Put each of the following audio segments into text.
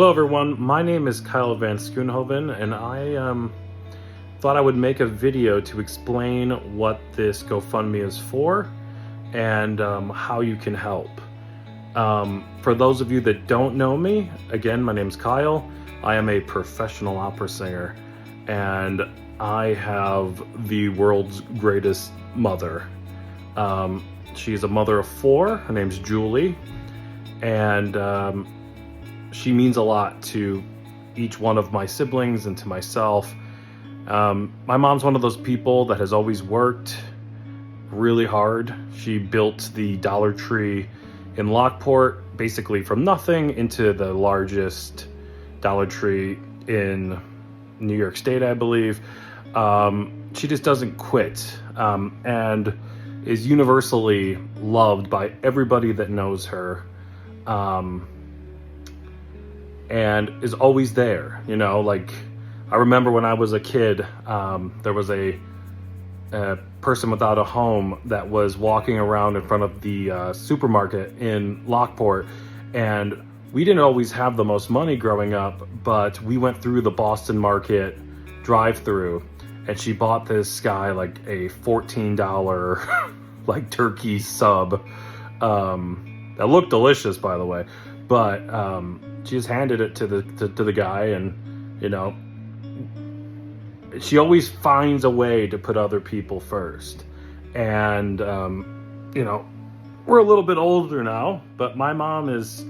Hello everyone, my name is Kyle Van Schoonhoven, and I thought I would make a video to explain what this GoFundMe is for and how you can help. For those of you that don't know me, again, my name's Kyle. I am a professional opera singer, and I have the world's greatest mother. She's a mother of four. Her name's Julie, and she means a lot to each one of my siblings and to myself. My mom's one of those people that has always worked really hard. She built the Dollar Tree in Lockport basically from nothing into the largest Dollar Tree in New York State, I believe. She just doesn't quit, and is universally loved by everybody that knows her. And is always there, you know, like I remember when I was a kid, there was a person without a home that was walking around in front of the supermarket in Lockport, and we didn't always have the most money growing up, but we went through the Boston Market drive-through, and she bought this guy like a $14 like turkey sub that looked delicious, by the way, but she just handed it to the guy, and you know, she always finds a way to put other people first. And you know, we're a little bit older now, but my mom is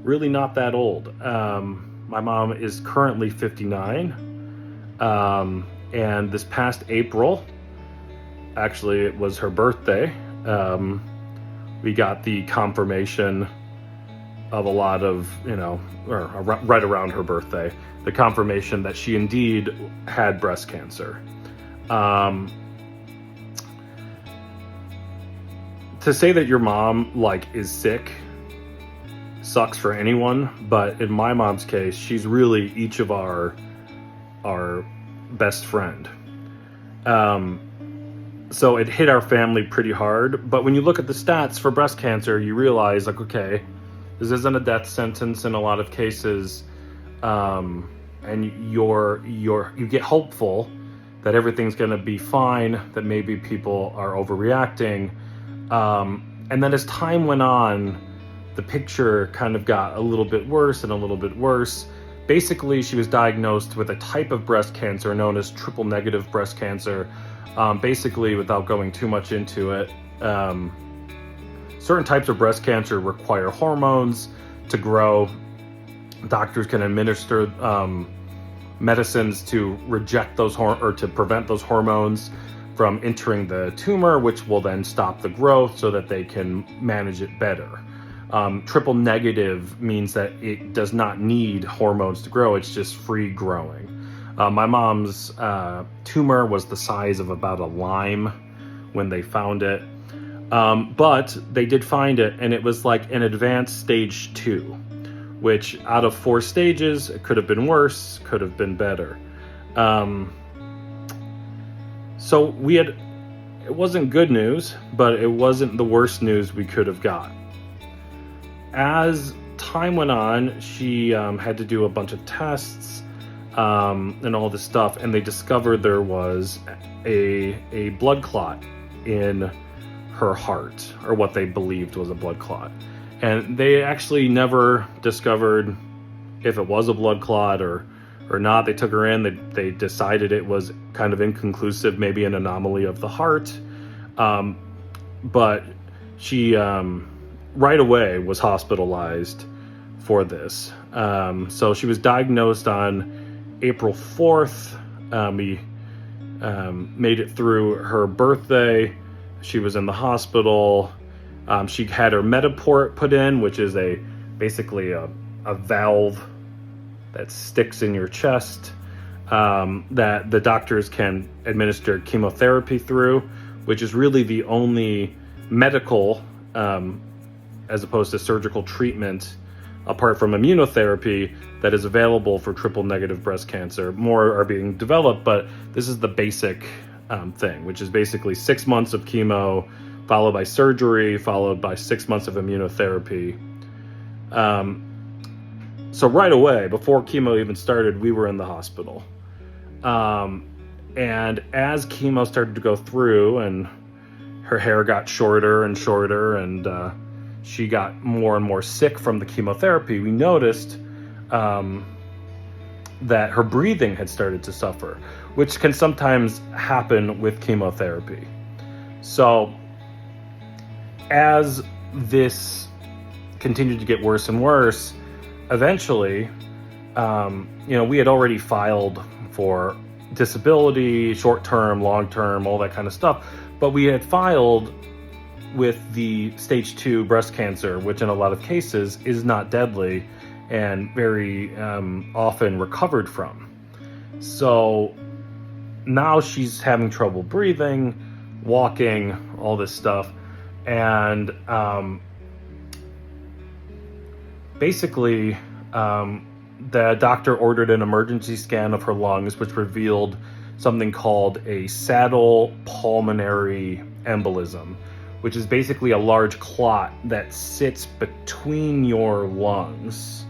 really not that old. My mom is currently 59, and this past April, actually it was her birthday, we got the confirmation of a lot of, you know, or right around her birthday, the confirmation that she indeed had breast cancer. To say that your mom like is sick sucks for anyone, but in my mom's case, she's really each of our best friend. So it hit our family pretty hard, but when you look at the stats for breast cancer, you realize, like, okay, this isn't a death sentence in a lot of cases, and you get hopeful that everything's going to be fine, that maybe people are overreacting, and then as time went on, the picture kind of got a little bit worse and a little bit worse. Basically, she was diagnosed with a type of breast cancer known as triple-negative breast cancer. Basically, without going too much into it, certain types of breast cancer require hormones to grow. Doctors can administer medicines to reject those or to prevent those hormones from entering the tumor, which will then stop the growth so that they can manage it better. Triple negative means that it does not need hormones to grow, it's just free growing. My mom's tumor was the size of about a lime when they found it. But they did find it, and it was like an advanced stage 2, which out of 4 stages, it could have been worse, could have been better. So it wasn't good news, but it wasn't the worst news we could have got. As time went on, she had to do a bunch of tests and all this stuff, and they discovered there was a blood clot in her heart, or what they believed was a blood clot. And they actually never discovered if it was a blood clot or not. They took her in, they decided it was kind of inconclusive, maybe an anomaly of the heart. But she right away was hospitalized for this. So she was diagnosed on April 4th. We made it through her birthday. She was in the hospital. She had her Metaport put in, which is basically a valve that sticks in your chest that the doctors can administer chemotherapy through, which is really the only medical, as opposed to surgical treatment, apart from immunotherapy, that is available for triple-negative breast cancer. More are being developed, but this is the basic thing, which is basically 6 months of chemo, followed by surgery, followed by 6 months of immunotherapy. So right away, before chemo even started, we were in the hospital. And as chemo started to go through and her hair got shorter and shorter, and she got more and more sick from the chemotherapy, we noticed that her breathing had started to suffer, which can sometimes happen with chemotherapy. So as this continued to get worse and worse, eventually, we had already filed for disability, short-term, long-term, all that kind of stuff. But we had filed with the stage 2 breast cancer, which in a lot of cases is not deadly and very often recovered from. So now she's having trouble breathing, walking, all this stuff. And basically, the doctor ordered an emergency scan of her lungs, which revealed something called a saddle pulmonary embolism, which is basically a large clot that sits between your lungs,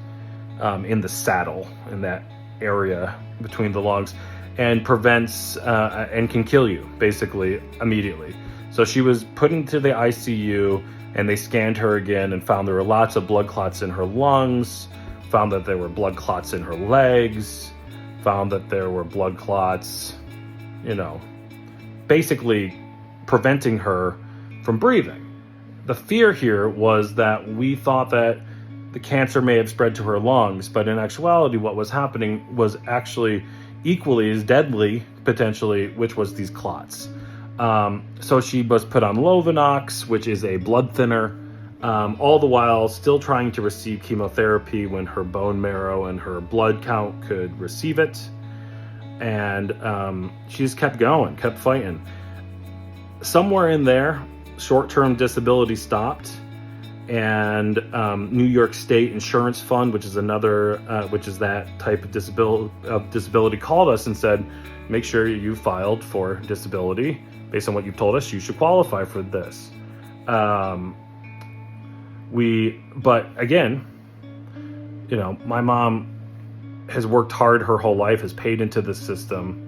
in the saddle, in that area between the lungs, and prevents and can kill you basically immediately. So she was put into the ICU, and they scanned her again and found there were lots of blood clots in her lungs, found that there were blood clots in her legs, found that there were blood clots, basically preventing her from breathing. The fear here was that we thought that the cancer may have spread to her lungs, but in actuality, what was happening was actually equally as deadly, potentially, which was these clots. So she was put on Lovenox, which is a blood thinner, all the while still trying to receive chemotherapy when her bone marrow and her blood count could receive it. And she just kept going, kept fighting. Somewhere in there, short-term disability stopped, and New York State Insurance Fund, which is another, which is that type of disability, called us and said, make sure you filed for disability. Based on what you've told us, you should qualify for this. But again, my mom has worked hard her whole life, has paid into the system,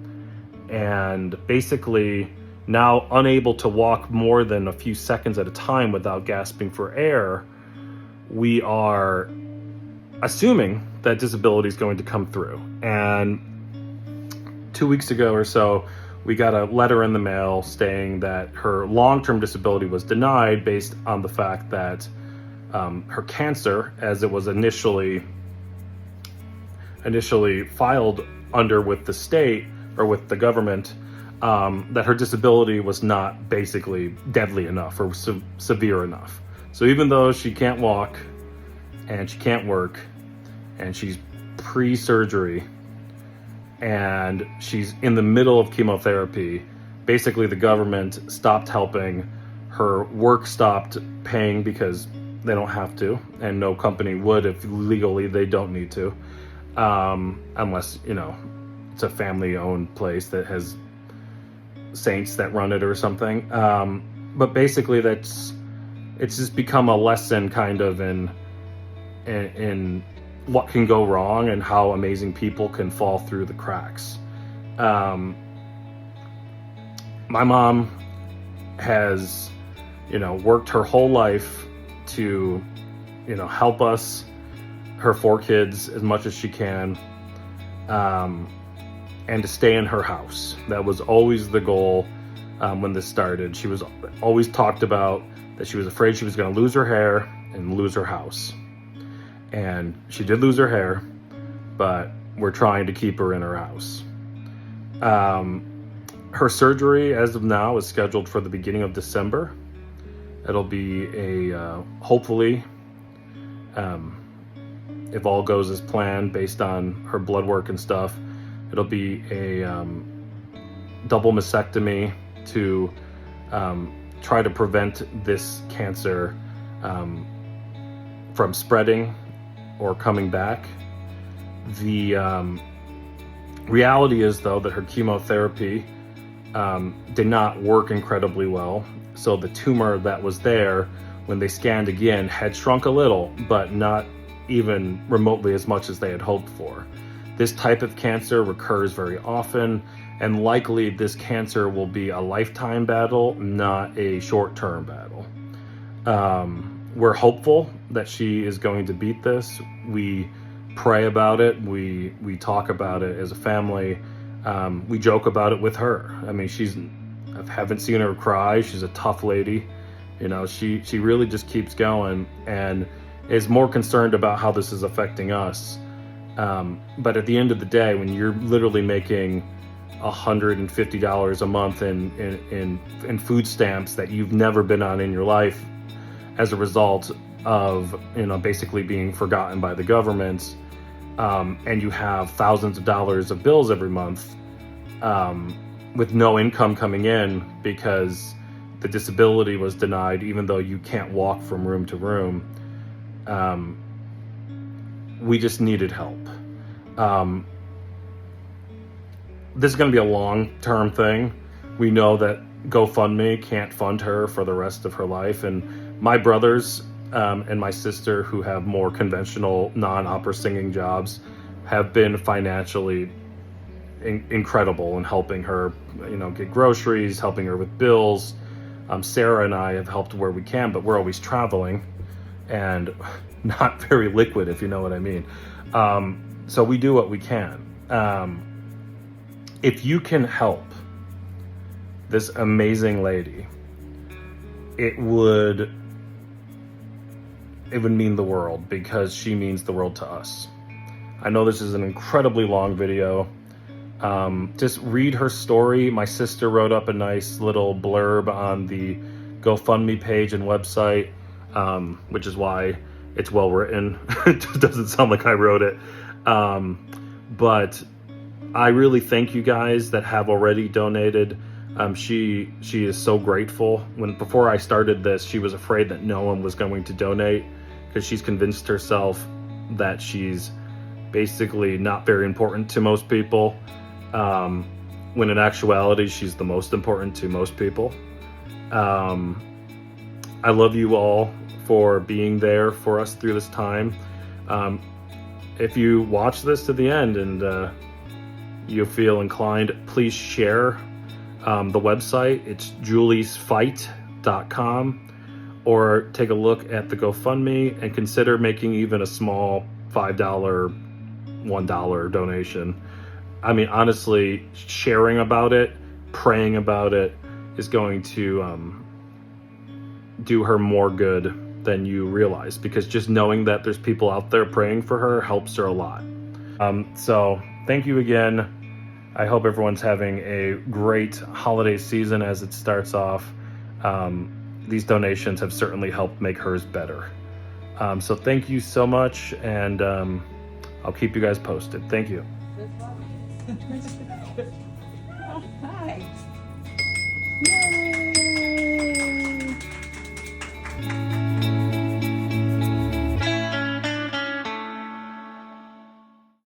and basically now unable to walk more than a few seconds at a time without gasping for air, we are assuming that disability is going to come through. And 2 weeks ago or so, we got a letter in the mail stating that her long-term disability was denied based on the fact that her cancer, as it was initially filed under with the state or with the government, that her disability was not basically deadly enough or severe enough. So even though she can't walk and she can't work and she's pre-surgery and she's in the middle of chemotherapy, basically the government stopped helping, her work stopped paying because they don't have to, and no company would if legally they don't need to, unless it's a family-owned place that has saints that run it or something. But basically it's just become a lesson kind of in what can go wrong and how amazing people can fall through the cracks. My mom has worked her whole life to help us, her 4 kids, as much as she can, and to stay in her house. That was always the goal. When this started, she was always talked about that she was afraid she was going to lose her hair and lose her house. And she did lose her hair, but we're trying to keep her in her house. Her surgery, as of now, is scheduled for the beginning of December. It'll be hopefully, if all goes as planned based on her blood work and stuff, it'll be a double mastectomy to try to prevent this cancer from spreading or coming back. The reality is, though, that her chemotherapy did not work incredibly well. So the tumor that was there, when they scanned again, had shrunk a little, but not even remotely as much as they had hoped for. This type of cancer recurs very often, and likely this cancer will be a lifetime battle, not a short-term battle. We're hopeful that she is going to beat this. We pray about it. We talk about it as a family. We joke about it with her. I mean, I haven't seen her cry. She's a tough lady. You know, she really just keeps going and is more concerned about how this is affecting us. But at the end of the day, when you're literally making $150 a month in food stamps that you've never been on in your life as a result of, you know, basically being forgotten by the government, and you have thousands of dollars of bills every month, with no income coming in because the disability was denied, even though you can't walk from room to room. We just needed help. This is going to be a long-term thing. We know that GoFundMe can't fund her for the rest of her life, and my brothers and my sister, who have more conventional non-opera singing jobs, have been financially incredible in helping her, you know, get groceries, helping her with bills. Sarah and I have helped where we can, but we're always traveling and not very liquid, if you know what I mean. So we do what we can. If you can help this amazing lady, it would mean the world, because she means the world to us. I know this is an incredibly long video. Just read her story. My sister wrote up a nice little blurb on the GoFundMe page and website, which is why it's well written. It doesn't sound like I wrote it. But I really thank you guys that have already donated. She is so grateful. Before I started this, she was afraid that no one was going to donate, because she's convinced herself that she's basically not very important to most people, when in actuality she's the most important to most people. I love you all for being there for us through this time. If you watch this to the end and you feel inclined, please share the website. It's juliesfight.com, or take a look at the GoFundMe and consider making even a small $5, $1 donation. I mean, honestly, sharing about it, praying about it is going to do her more good than you realize, because just knowing that there's people out there praying for her helps her a lot. So thank you again. I hope everyone's having a great holiday season as it starts off. These donations have certainly helped make hers better. So thank you so much, and I'll keep you guys posted. Thank you. Hi.